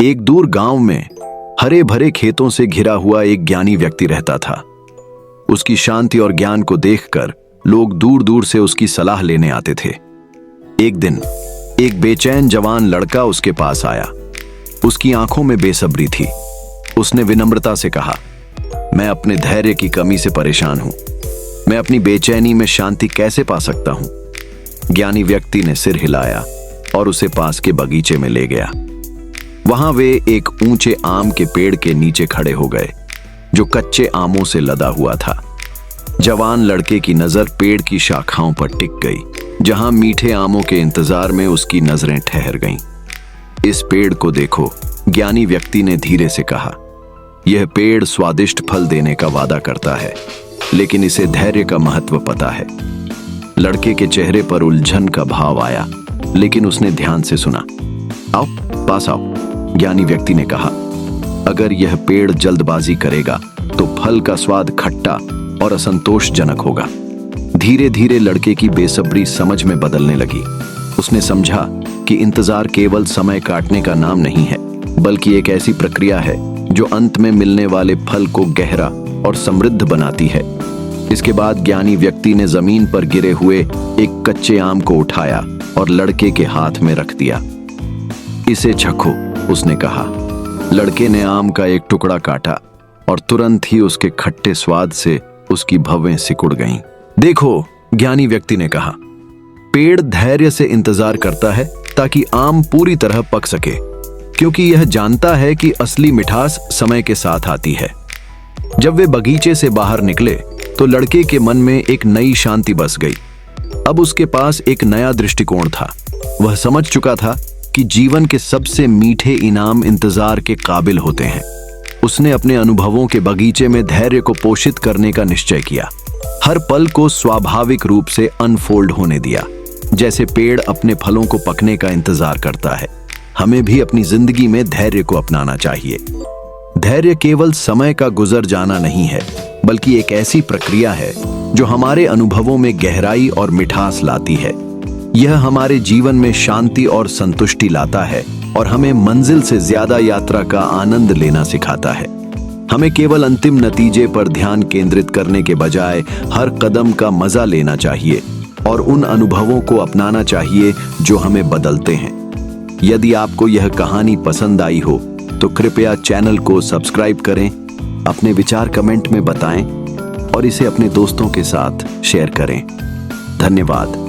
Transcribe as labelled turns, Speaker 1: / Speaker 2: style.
Speaker 1: एक दूर गांव में हरे भरे खेतों से घिरा हुआ एक ज्ञानी व्यक्ति रहता था। उसकी शांति और ज्ञान को देखकर लोग दूर दूर से उसकी सलाह लेने आते थे। एक दिन एक बेचैन जवान लड़का उसके पास आया। उसकी आंखों में बेसब्री थी। उसने विनम्रता से कहा, मैं अपने धैर्य की कमी से परेशान हूं। मैं अपनी बेचैनी में शांति कैसे पा सकता हूं? ज्ञानी व्यक्ति ने सिर हिलाया और उसे पास के बगीचे में ले गया। वहां वे एक ऊंचे आम के पेड़ के नीचे खड़े हो गए, जो कच्चे आमों से लदा हुआ था। जवान लड़के की नजर पेड़ की शाखाओं पर टिक गई, जहां मीठे आमों के इंतजार में उसकी नजरें ठहर गईं। इस पेड़ को देखो, ज्ञानी व्यक्ति ने धीरे से कहा। यह पेड़ स्वादिष्ट फल देने का वादा करता है, लेकिन इसे धैर्य का महत्व पता है। लड़के के चेहरे पर उलझन का भाव आया, लेकिन उसने ध्यान से सुना। आओ, पास आओ, ज्ञानी व्यक्ति ने कहा। अगर यह पेड़ जल्दबाजी करेगा तो फल का स्वाद खट्टा और असंतोषजनक होगा। धीरे धीरे लड़के की बेसब्री समझ में बदलने लगी। उसने समझा कि इंतजार केवल समय काटने का नाम नहीं है, बल्कि एक ऐसी प्रक्रिया है जो अंत में मिलने वाले फल को गहरा और समृद्ध बनाती है। इसके बाद ज्ञानी व्यक्ति ने जमीन पर गिरे हुए एक कच्चे आम को उठाया और लड़के के हाथ में रख दिया। इसे चखो, उसने कहा। लड़के ने आम का एक टुकड़ा काटा और तुरंत ही उसके खट्टे स्वाद से उसकी भवें सिकुड़ गईं। देखो, ज्ञानी व्यक्ति ने कहा, पेड़ धैर्य से इंतजार करता है ताकि आम पूरी तरह पक सके, क्योंकि यह जानता है कि असली मिठास समय के साथ आती है। जब वे बगीचे से बाहर निकले तो लड़के के मन में एक नई शांति बस गई। अब उसके पास एक नया दृष्टिकोण था। वह समझ चुका था कि जीवन के सबसे मीठे इनाम इंतजार के काबिल होते हैं। उसने अपने अनुभवों के बगीचे में धैर्य को पोषित करने का निश्चय किया। हर पल को स्वाभाविक रूप से अनफोल्ड होने दिया, जैसे पेड़ अपने फलों को पकने का इंतजार करता है। हमें भी अपनी जिंदगी में धैर्य को अपनाना चाहिए। धैर्य केवल समय का गुजर जाना नहीं है, बल्कि एक ऐसी प्रक्रिया है जो हमारे अनुभवों में गहराई और मिठास लाती है। यह हमारे जीवन में शांति और संतुष्टि लाता है और हमें मंजिल से ज्यादा यात्रा का आनंद लेना सिखाता है। हमें केवल अंतिम नतीजे पर ध्यान केंद्रित करने के बजाय हर कदम का मजा लेना चाहिए और उन अनुभवों को अपनाना चाहिए जो हमें बदलते हैं। यदि आपको यह कहानी पसंद आई हो तो कृपया चैनल को सब्सक्राइब करें, अपने विचार कमेंट में बताएं और इसे अपने दोस्तों के साथ शेयर करें। धन्यवाद।